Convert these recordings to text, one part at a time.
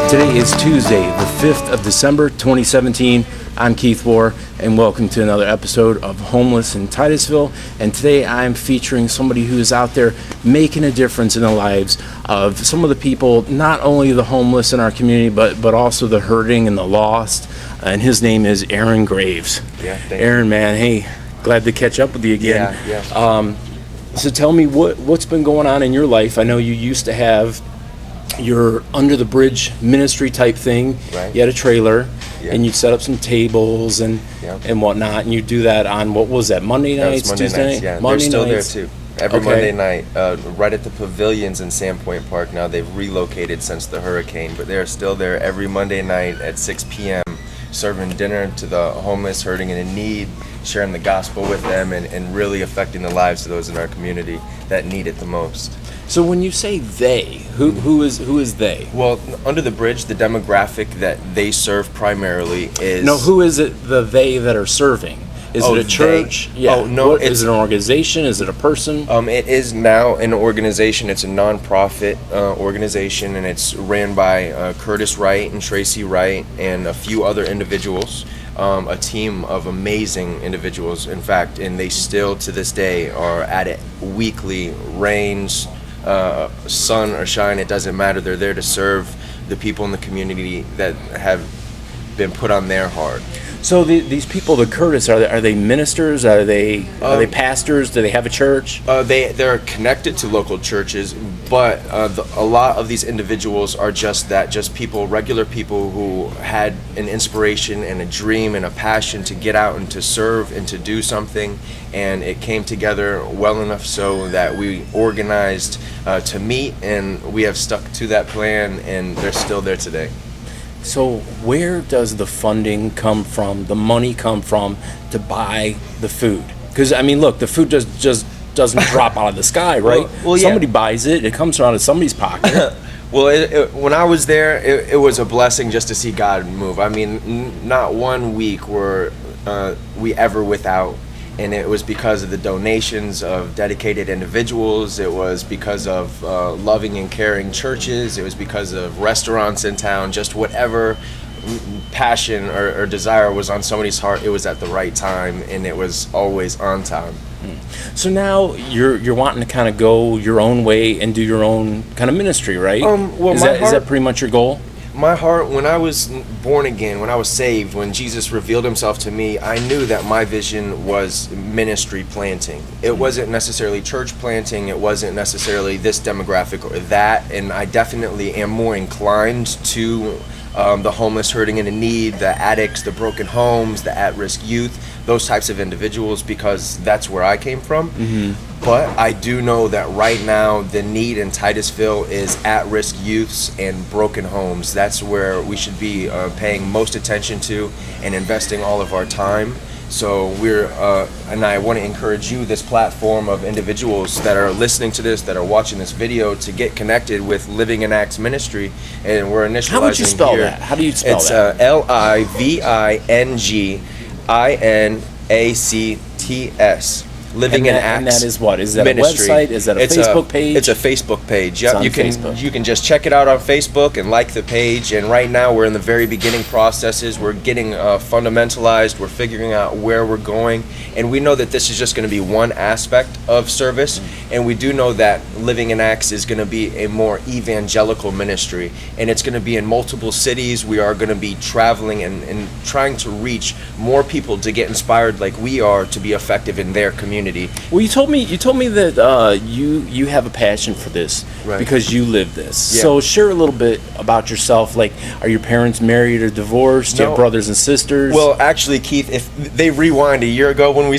Today is Tuesday, the 5th of December, 2017. I'm Keith Warr, and welcome to another episode of Homeless in Titusville. And today I'm featuring somebody who is out there making a difference in the lives of some of the people, not only the homeless in our community, but also the hurting and the lost. And his name is Aaron Graves. Yeah, Aaron, man, hey, glad to catch up with you again. Yeah. So tell me, what's been going on in your life? I know you used to have your under the bridge ministry type thing. Right. You had a trailer, Yeah. and you'd set up some tables and whatnot, and you do that on, what was that, Monday nights, Monday Tuesday nights, yeah. Monday They're still nights? there too. Every Okay. Monday night, right at the pavilions in Sandpoint Park. Now they've relocated since the hurricane, but they're still there every Monday night at 6 p.m. serving dinner to the homeless, hurting, and in need, sharing the gospel with them, and really affecting the lives of those in our community that need it the most. So when you say they, who is they? Well, Under the Bridge, the demographic that they serve primarily is... No, who is it, the they that are serving? Is it a church? They? Oh, no, is it an organization? Is it a person? It is now an organization. It's a non-profit organization, and it's ran by Curtis Wright and Tracy Wright and a few other individuals. A team of amazing individuals, in fact, and they still to this day are at it weekly, rains, sun or shine, it doesn't matter. They're there to serve the people in the community that have been put on their heart. So these people, the Curtis, are they ministers? Are they pastors? Do they have a church? They're connected to local churches, but a lot of these individuals are just people, regular people who had an inspiration and a dream and a passion to get out and to serve and to do something, and it came together well enough so that we organized to meet, and we have stuck to that plan, and they're still there today. So where does the funding come from, the money come from to buy the food? Because, I mean, look, the food just doesn't drop out of the sky, right? Well, yeah. Somebody buys it. It comes out of somebody's pocket. Well, when I was there, it was a blessing just to see God move. I mean, not one week were we ever without. And it was because of the donations of dedicated individuals. It was because of loving and caring churches. It was because of restaurants in town. Just whatever passion or desire was on somebody's heart, it was at the right time, and it was always on time. So now you're wanting to kind of go your own way and do your own kind of ministry, right? Well, is that pretty much your goal? My heart, when I was born again, when I was saved, when Jesus revealed himself to me, I knew that my vision was ministry planting. It wasn't necessarily church planting. It wasn't necessarily this demographic or that. And I definitely am more inclined to the homeless, hurting, and in need, the addicts, the broken homes, the at-risk youth, those types of individuals, because that's where I came from. Mm-hmm. But I do know that right now the need in Titusville is at-risk youths and broken homes. That's where we should be paying most attention to and investing all of our time. So and I want to encourage you, this platform of individuals that are listening to this, that are watching this video, to get connected with Living in Acts Ministry. And we're initializing. How would you spell here. that? How do you spell it's, that? LIVINGINACTS. Living in Acts. And that is what? Is that ministry. A website? Is that a Facebook page? It's a Facebook page. Yep. Facebook. You can just check it out on Facebook and like the page. And right now we're in the very beginning processes. We're getting fundamentalized. We're figuring out where we're going. And we know that this is just going to be one aspect of service. And we do know that Living in Acts is going to be a more evangelical ministry. And it's going to be in multiple cities. We are going to be traveling and trying to reach more people to get inspired like we are to be effective in their community. Well, you told me that you have a passion for this, right, because you live this. Yeah. So share a little bit about yourself. Like, are your parents married or divorced? Do you have brothers and sisters? Well, actually, Keith, if they rewind a year ago when I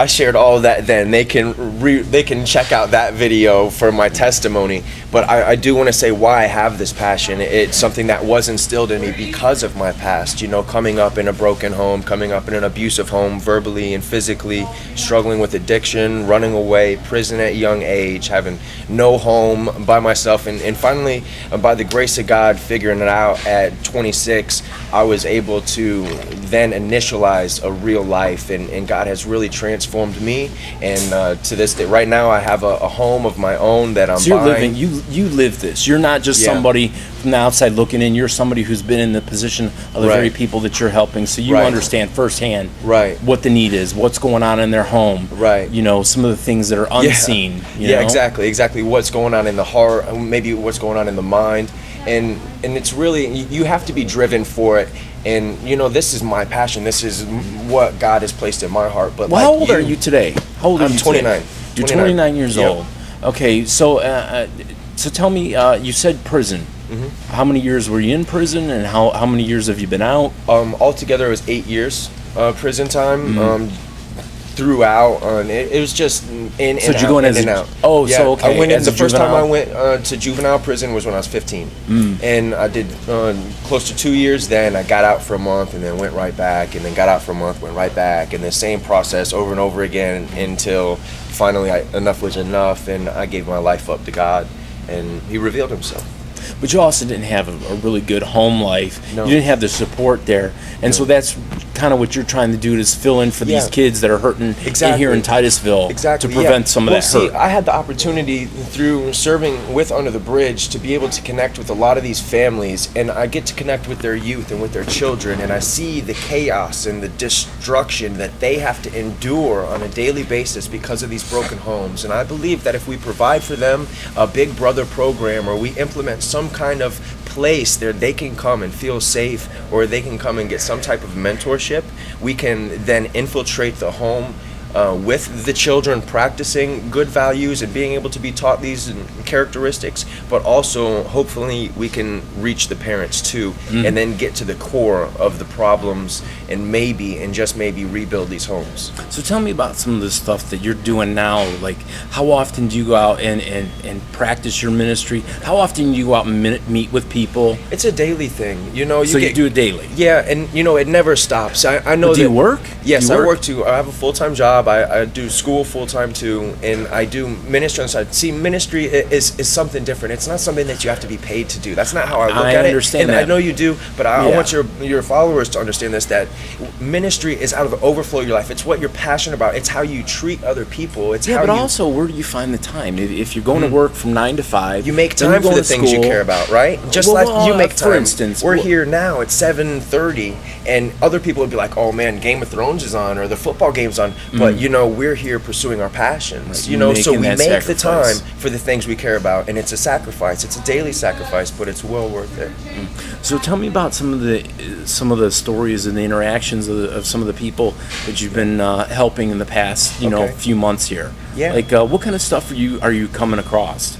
shared all of that then. They can check out that video for my testimony. But I do want to say why I have this passion. It's something that was instilled in me because of my past. You know, coming up in a broken home, coming up in an abusive home, verbally and physically, struggling with addiction, running away, prison at a young age, having no home by myself, and finally, by the grace of God, figuring it out at 26, I was able to then initialize a real life, and God has really transformed me. And to this day, right now, I have a home of my own that I'm buying. You you live this. You're not just somebody from the outside looking in. You're somebody who's been in the position of the very people that you're helping. So you understand firsthand what the need is, what's going on in their home. Right. You know, some of the things that are unseen. You know? Exactly. What's going on in the heart, maybe what's going on in the mind. And it's really, you have to be driven for it. And, you know, this is my passion. This is what God has placed in my heart. But how old are you today? How old are you? I'm 29. You're 29 years old. Okay, so tell me, you said prison. Mm-hmm. How many years were you in prison, and how many years have you been out? Altogether, it was 8 years prison time. Mm-hmm. Throughout, and it was just in and so out. So you go in as out. Oh, yeah. So okay. I went in, the first juvenile? time I went to juvenile prison was when I was 15, and I did close to 2 years. Then I got out for a month, and then went right back, and then got out for a month, went right back, and the same process over and over again until finally enough was enough, and I gave my life up to God, and He revealed Himself. But you also didn't have a really good home life. No. You didn't have the support there. And so that's kind of what you're trying to do, is fill in for these kids that are hurting here in Titusville to prevent some of that hurt. I had the opportunity through serving with Under the Bridge to be able to connect with a lot of these families, and I get to connect with their youth and with their children, and I see the chaos and the destruction that they have to endure on a daily basis because of these broken homes. And I believe that if we provide for them a Big Brother program, or we implement some kind of place there they can come and feel safe, or they can come and get some type of mentorship, we can then infiltrate the home with the children practicing good values and being able to be taught these characteristics, but also hopefully we can reach the parents too, and then get to the core of the problems, and just maybe rebuild these homes. So tell me about some of the stuff that you're doing now. Like, how often do you go out and practice your ministry? How often do you go out and meet with people? It's a daily thing, you know. You do it daily? Yeah, and you know, it never stops. I know. But do you work? Yes, I work too. I have a full-time job. I do school full-time too, and I do ministry on the side. See, ministry is something different. It's not something that you have to be paid to do. That's not how I look at it. I understand that. I know you do, but I want your followers to understand this, that ministry is out of the overflow of your life. It's what you're passionate about. It's how you treat other people. It's how but also, where do you find the time? If you're going to work from 9 to 5, you make time for the things you care about, right? Just you make time. For instance, we're here now at 7:30, and other people would be like, "Oh man, Game of Thrones is on, or the football game's on," but you know, we're here pursuing our passions. You know, so we make the time for the things we care about, and it's a sacrifice. It's a daily sacrifice, but it's well worth it. So tell me about some of the stories and the interactions of some of the people that you've been helping in the past, few months here. Yeah. Like, what kind of stuff are you coming across?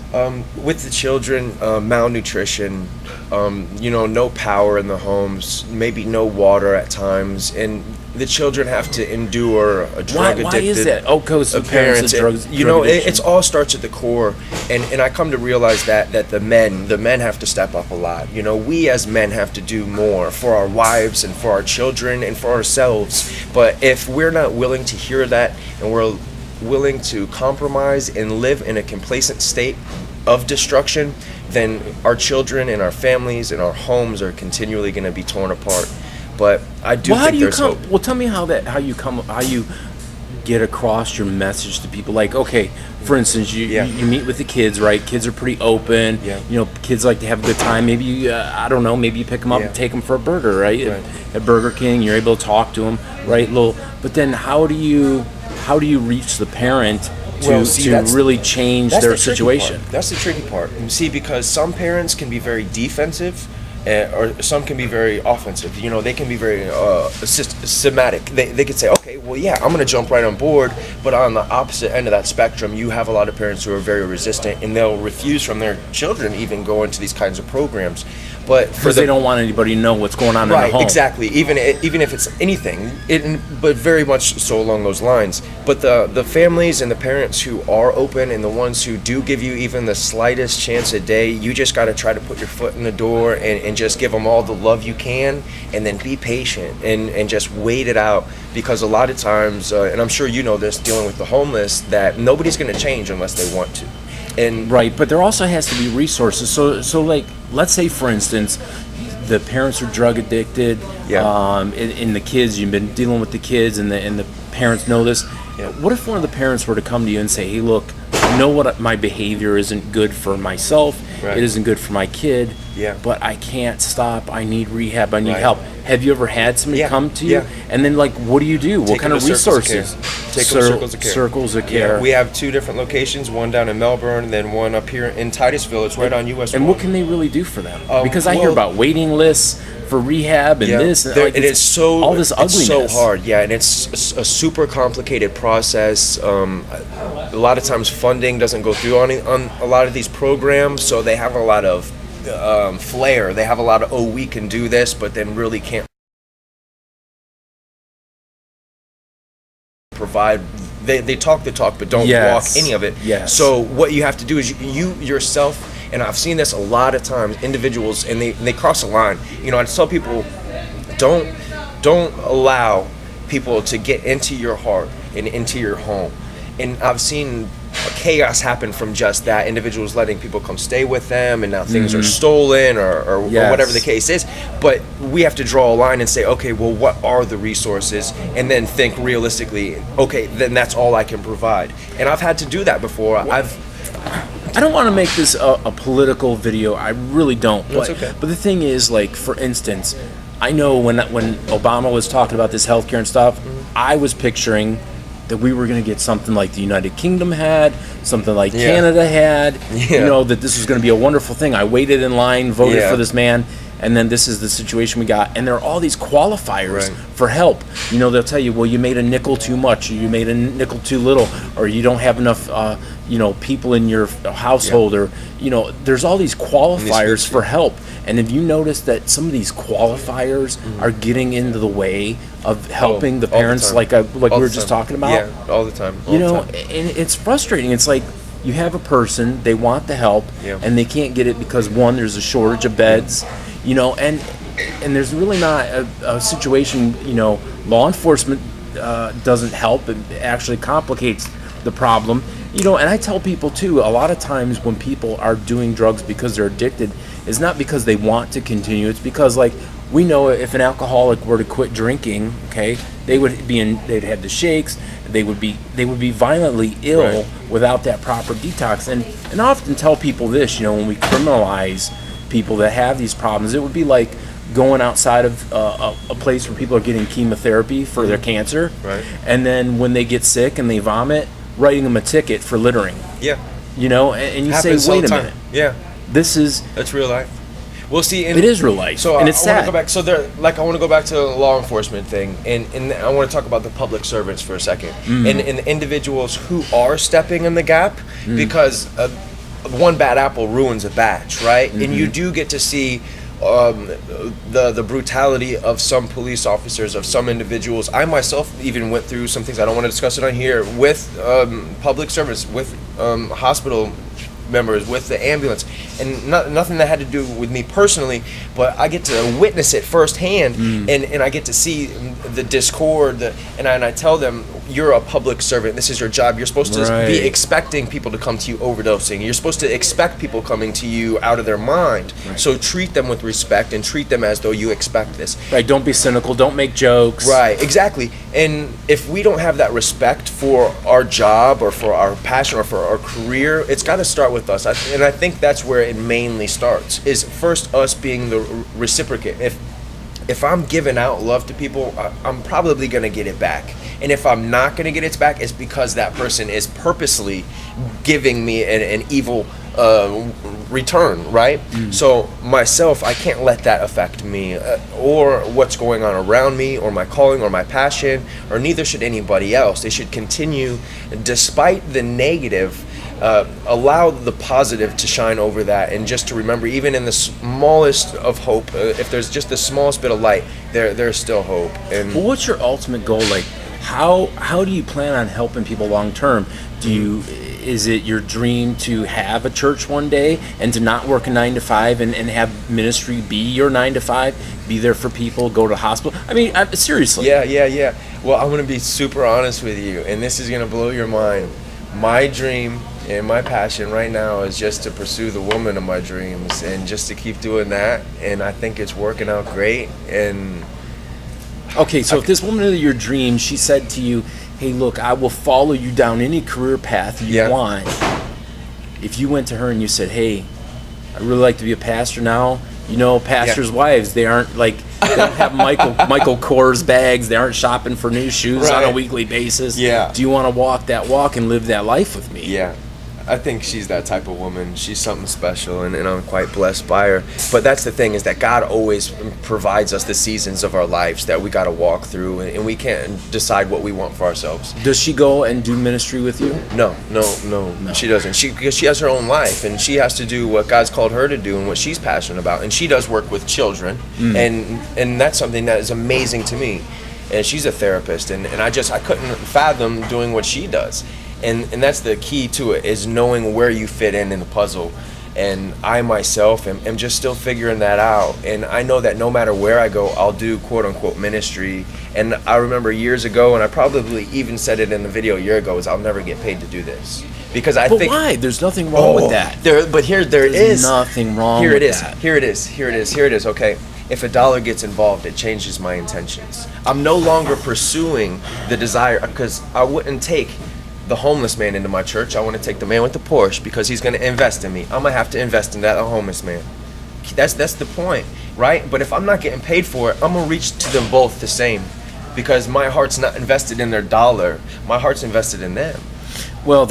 With the children, malnutrition, no power in the homes, maybe no water at times, and the children have to endure a drug-addicted. Why is that? Oh, because the parents are drugs. It all starts at the core, and I come to realize that the men have to step up a lot. You know, we as men have to do more for our wives and for our children and for ourselves. But if we're not willing to hear that, and we're willing to compromise and live in a complacent state of destruction, then our children and our families and our homes are continually going to be torn apart. But I do think there's hope. Well, tell me how you get across your message to people. Like, okay, for instance, you meet with the kids, right? Kids are pretty open. Yeah. You know, kids like to have a good time. Maybe maybe you pick them up and take them for a burger, right? At Burger King, you're able to talk to them, right? But then how do you reach the parent to really change their situation? That's the tricky part. You see, because some parents can be very defensive, or some can be very offensive. You know, they can be very systematic. They could say, okay, well, yeah, I'm going to jump right on board. But on the opposite end of that spectrum, you have a lot of parents who are very resistant, and they'll refuse from their children even go into these kinds of programs. But because they don't want anybody to know what's going on in the home. Right, exactly. Even if it's anything, but very much so along those lines. But the families and the parents who are open, and the ones who do give you even the slightest chance a day, you just got to try to put your foot in the door and just give them all the love you can, and then be patient and just wait it out. Because a lot of times, and I'm sure you know this, dealing with the homeless, that nobody's going to change unless they want to. Right, but there also has to be resources. So like, let's say, for instance, the parents are drug addicted, and the kids, you've been dealing with the kids, and the parents know this. Yeah. What if one of the parents were to come to you and say, hey, look, know what my behavior isn't good for myself. Right. It isn't good for my kid. Yeah. But I can't stop. I need rehab. I need Right. help. Have you ever had somebody come to you? Yeah. And then, like, what do you do? What Take kind them of to Circles of resources? Care. Take them to Circles of Care. Circles of Care. Yeah, we have 2 different locations, one down in Melbourne and then one up here in Titusville. It's right on US 1. And what can they really do for them? Because I hear well- about waiting lists for rehab and this. And like, it is so all this ugliness. It's so hard, yeah, and it's a super complicated process. A lot of times funding doesn't go through on a lot of these programs, so they have a lot of flair. They have a lot of, oh, we can do this, but then really can't provide. They talk the talk, but don't walk any of it. Yes. So what you have to do is you yourself, and I've seen this a lot of times, individuals, and they cross a line. You know, I tell people, don't allow people to get into your heart and into your home. And I've seen chaos happen from just that. Individuals letting people come stay with them, and now things are stolen or whatever the case is. But we have to draw a line and say, okay, well, what are the resources? And then think realistically, okay, then that's all I can provide. And I've had to do that before. I don't want to make this a political video. I really don't. That's okay. But the thing is, like, for instance, I know when Obama was talking about this healthcare and stuff, I was picturing that we were going to get something like the United Kingdom had, something like Canada had, you know, that this was going to be a wonderful thing. I waited in line, voted for this man, and then this is the situation we got. And there are all these qualifiers for help. You know, they'll tell you, well, you made a nickel too much, or you made a nickel too little, or you don't have enough, people in your household, or, there's all these qualifiers for help. And have you noticed that some of these qualifiers are getting into the way of helping the parents, like we were just talking about? Yeah, all the time. And it's frustrating. It's like you have a person, they want the help, and they can't get it because, one, there's a shortage of beds, and there's really not a situation, law enforcement doesn't help. It actually complicates the problem. And I tell people too, a lot of times when people are doing drugs because they're addicted, it's not because they want to continue. It's because, like, we know if an alcoholic were to quit drinking, okay, they'd have the shakes, they would be violently ill without that proper detox. And I often tell people this, when we criminalize people that have these problems, it would be like going outside of a place where people are getting chemotherapy for their cancer, and then when they get sick and they vomit, writing them a ticket for littering. Yeah. And you Happens say, wait a all the minute. time. Yeah. That's real life. Well, see, it is real life, so and it's sad. I want to go back to the law enforcement thing, and I want to talk about the public servants for a second, and the individuals who are stepping in the gap, because one bad apple ruins a batch, right? And you do get to see the brutality of some police officers, of some individuals. I myself even went through some things, I don't want to discuss it on here, with public service, with hospital members, with the ambulance, and nothing that had to do with me personally, but I get to witness it firsthand, and I get to see the discord, and I tell them, you're a public servant, this is your job, you're supposed to be expecting people to come to you overdosing, you're supposed to expect people coming to you out of their mind, so treat them with respect and treat them as though you expect this. Don't be cynical, don't make jokes. Exactly. And if we don't have that respect for our job or for our passion or for our career, it's got to start with us. And I think that's where it mainly starts, is first us being the reciprocate. If I'm giving out love to people, I'm probably going to get it back. And if I'm not going to get it back, it's because that person is purposely giving me an evil return, right? So myself, I can't let that affect me or what's going on around me or my calling or my passion, or neither should anybody else. They should continue, despite the negative, allow the positive to shine over that, and just to remember, even in the smallest of hope, if there's just the smallest bit of light, there's still hope. And well, what's your ultimate goal? Like, how do you plan on helping people long term? Is it your dream to have a church one day and to not work a 9 to 5 and have ministry be your 9 to 5, be there for people, go to the hospital? I mean, seriously. Yeah. Well, I'm going to be super honest with you, and this is going to blow your mind. My dream and my passion right now is just to pursue the woman of my dreams, and just to keep doing that, and I think it's working out great. And okay, so if this woman of your dreams, she said to you, hey, look, I will follow you down any career path you want, if you went to her and you said, hey, I'd really like to be a pastor now, you know, pastors' wives, they aren't like, they don't have Michael Kors bags, they aren't shopping for new shoes on a weekly basis. Yeah. Do you want to walk that walk and live that life with me? Yeah. I think she's that type of woman. She's something special, and I'm quite blessed by her. But that's the thing, is that God always provides us the seasons of our lives that we got to walk through, and we can't decide what we want for ourselves. Does she go and do ministry with you? No, she doesn't. Because she has her own life, and she has to do what God's called her to do and what she's passionate about. And she does work with children, and that's something that is amazing to me. And she's a therapist, and I couldn't fathom doing what she does. And that's the key to it, is knowing where you fit in the puzzle. And I myself am just still figuring that out. And I know that no matter where I go, I'll do quote unquote ministry. And I remember years ago, and I probably even said it in the video a year ago, is I'll never get paid to do this. Because I think... But why? There's nothing wrong with that. There is nothing wrong with that. Here it is, okay. If $1 gets involved, it changes my intentions. I'm no longer pursuing the desire, because I wouldn't take the homeless man into my church. I want to take the man with the Porsche because he's going to invest in me. I'm going to have to invest in that homeless man. That's the point, right? But if I'm not getting paid for it, I'm going to reach to them both the same, because my heart's not invested in their dollar. My heart's invested in them. Well,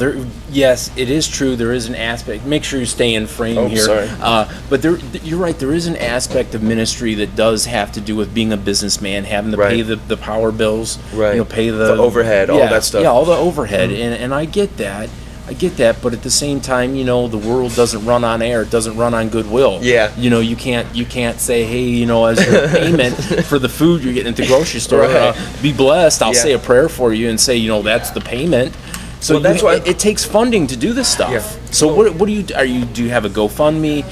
yes, it is true. There is an aspect. Make sure you stay in frame here. Sorry. But you're right. There is an aspect of ministry that does have to do with being a businessman, having to pay the power bills, right? You know, pay the overhead, all that stuff. Yeah, all the overhead, and I get that. But at the same time, you know, the world doesn't run on air. It doesn't run on goodwill. Yeah. You know, you can't say, hey, you know, as your payment for the food you're getting at the grocery store, be blessed. I'll say a prayer for you and say, you know, that's the payment. So that's why it takes funding to do this stuff. Yeah. So what do you have a GoFundMe?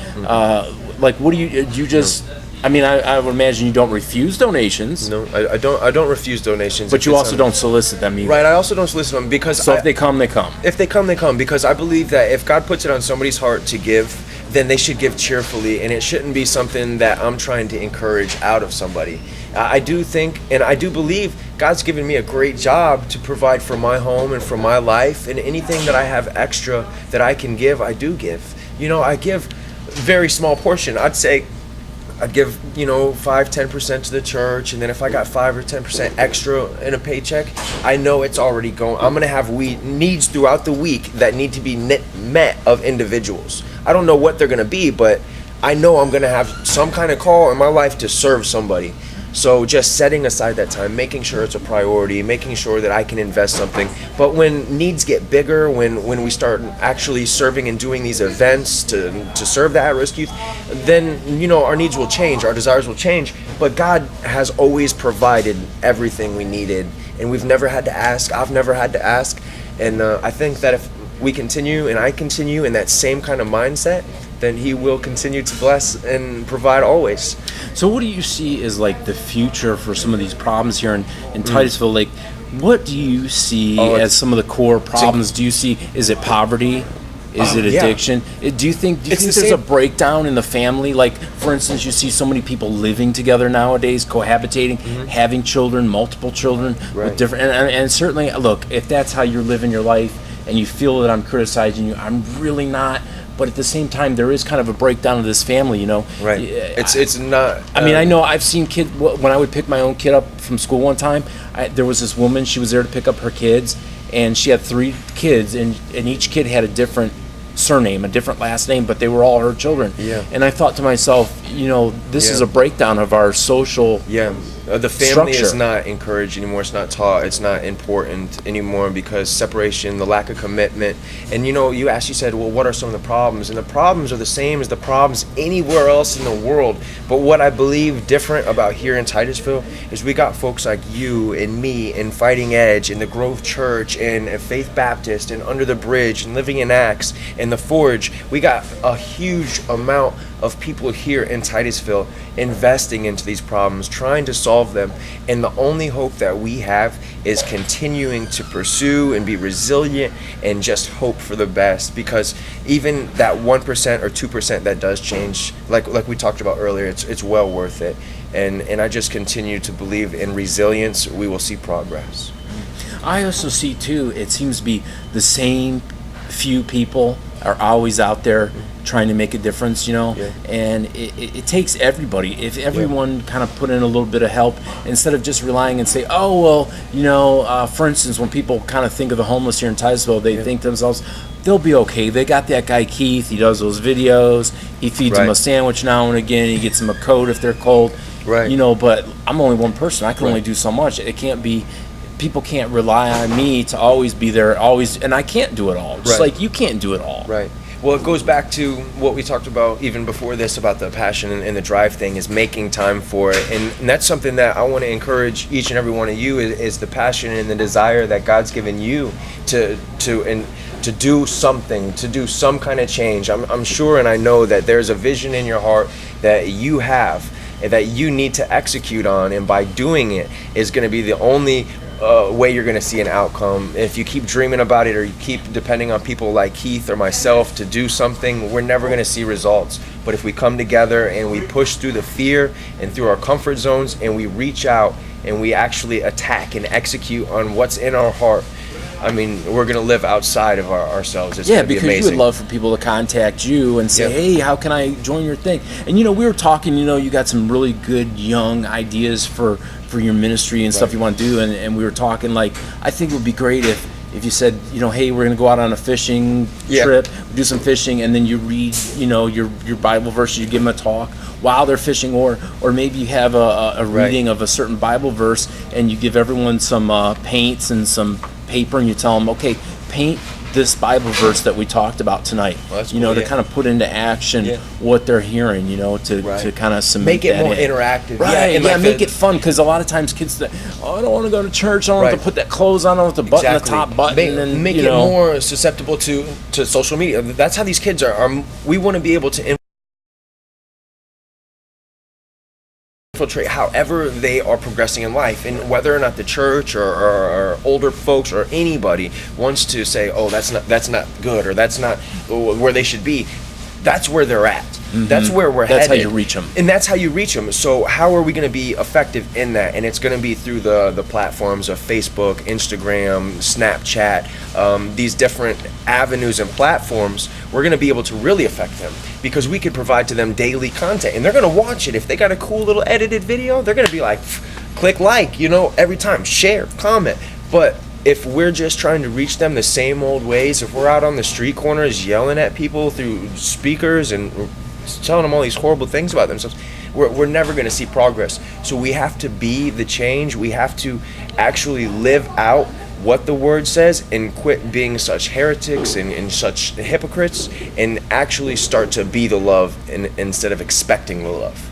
Like, what do you just? I mean, I would imagine you don't refuse donations. No, I don't refuse donations. But you also don't solicit them either. Right, I also don't solicit them because... So if they come, they come. If they come, they come. Because I believe that if God puts it on somebody's heart to give, then they should give cheerfully. And it shouldn't be something that I'm trying to encourage out of somebody. I do think, and I do believe, God's given me a great job to provide for my home and for my life. And anything that I have extra that I can give, I do give. You know, I give a very small portion. I'd give, 5-10% to the church, and then if I got 5 or 10% extra in a paycheck, I know it's already going. I'm gonna have needs throughout the week that need to be met of individuals. I don't know what they're gonna be, but I know I'm gonna have some kind of call in my life to serve somebody. So just setting aside that time, making sure it's a priority, making sure that I can invest something. But when needs get bigger, when we start actually serving and doing these events to serve the at-risk youth, then, our needs will change, our desires will change. But God has always provided everything we needed, and we've never had to ask. I've never had to ask. And I think that if we continue, and I continue in that same kind of mindset, then He will continue to bless and provide always. So what do you see as like the future for some of these problems here in Titusville? Like, what do you see as some of the core problems? Do you see, is it poverty? Is it addiction? Do you think there's a breakdown in the family? Like, for instance, you see so many people living together nowadays, cohabitating, having children, multiple children, with different, and certainly, look, if that's how you're living your life and you feel that I'm criticizing you, I'm really not. But at the same time, there is kind of a breakdown of this family, Right. It's not... I mean, I know I've seen kids... When I would pick my own kid up from school one time, there was this woman, she was there to pick up her kids, and she had 3 kids, and each kid had a different surname, a different last name, but they were all her children. Yeah. And I thought to myself, this is a breakdown of our social the family structure. Is not encouraged anymore. It's not taught. It's not important anymore because separation, the lack of commitment. And you said, well, what are some of the problems? And the problems are the same as the problems anywhere else in the world. But what I believe different about here in Titusville is we got folks like you and me and Fighting Edge and the Grove Church and Faith Baptist and Under the Bridge and Living in Acts and the Forge. We got a huge amount of people here in Titusville investing into these problems, trying to solve them, and the only hope that we have is continuing to pursue and be resilient and just hope for the best, because even that 1% or 2% that does change, like we talked about earlier, it's well worth it, and I just continue to believe in resilience. We will see progress. I also see too, it seems to be the same few people are always out there trying to make a difference, Yeah. and it takes everybody. If everyone kind of put in a little bit of help, instead of just relying and say, oh, well, for instance, when people kind of think of the homeless here in Titusville, they think to themselves, they'll be okay. They got that guy Keith, he does those videos, he feeds them a sandwich now and again, he gets them a coat if they're cold. Right. But I'm only one person. I can only do so much. It can't be, people can't rely on me to always be there, always, and I can't do it all. Just like you can't do it all. Right. Well, it goes back to what we talked about even before this, about the passion and the drive thing, is making time for it. And that's something that I want to encourage each and every one of you, is the passion and the desire that God's given you to do something, to do some kind of change. I'm sure, and I know that there's a vision in your heart that you have, that you need to execute on, and by doing it is going to be the only way you're going to see an outcome. If you keep dreaming about it, or you keep depending on people like Keith or myself to do something, we're never going to see results. But if we come together and we push through the fear and through our comfort zones, and we reach out and we actually attack and execute on what's in our heart, I mean, we're going to live outside of ourselves. It's going to be amazing. Because you would love for people to contact you and say, hey, how can I join your thing? And, we were talking, you got some really good young ideas for your ministry and stuff you want to do. And we were talking, like, I think it would be great if you said, hey, we're going to go out on a fishing trip, do some fishing, and then you read, your Bible verses, you give them a talk while they're fishing, or maybe you have a reading of a certain Bible verse, and you give everyone some paints and some paper, and you tell them, okay, paint this Bible verse that we talked about tonight, to kind of put into action what they're hearing, to kind of cement make it that more in. interactive. Make it fun, because a lot of times kids say, I don't want to go to church, I don't want to put that clothes on, I don't want to button the top button. Make it more susceptible to social media. That's how these kids are. We want to be able to infiltrate however they are progressing in life, and whether or not the church or older folks or anybody wants to say, oh, that's not good, or that's not where they should be. That's where they're at. That's where we're headed. That's how you reach them. And that's how you reach them. So how are we going to be effective in that? And it's going to be through the platforms of Facebook, Instagram, Snapchat, these different avenues and platforms. We're going to be able to really affect them, because we could provide to them daily content, and they're going to watch it. If they got a cool little edited video, they're going to be like, click like, every time, share, comment. But if we're just trying to reach them the same old ways, if we're out on the street corners yelling at people through speakers and telling them all these horrible things about themselves, we're never going to see progress. So we have to be the change. We have to actually live out what the word says, and quit being such heretics and such hypocrites, and actually start to be the love instead of expecting the love.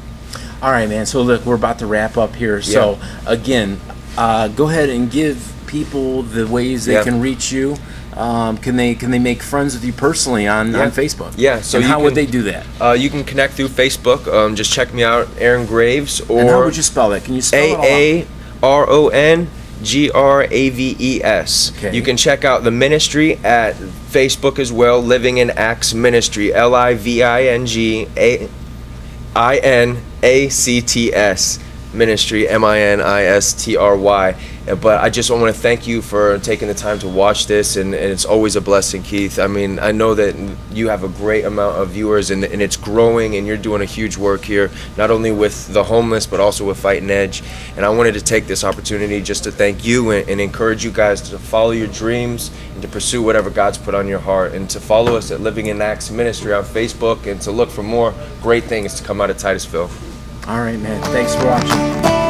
All right, man. So look, we're about to wrap up here. So again, go ahead and give people the ways they can reach you. Can they make friends with you personally on Facebook? Yeah. So how would they do that? You can connect through Facebook. Just check me out, Aaron Graves. Or and how would you spell that? Can you spell it all out? AARONGRAVES. Okay. You can check out the ministry at Facebook as well, Living in Acts Ministry, LIVINGINACTS Ministry, MINISTRY. But I just want to thank you for taking the time to watch this, and it's always a blessing, Keith. I mean, I know that you have a great amount of viewers, and it's growing, and you're doing a huge work here, not only with the homeless, but also with Fighting Edge. And I wanted to take this opportunity just to thank you and encourage you guys to follow your dreams and to pursue whatever God's put on your heart, and to follow us at Living in Acts Ministry on Facebook, and to look for more great things to come out of Titusville. All right, man. Thanks for watching.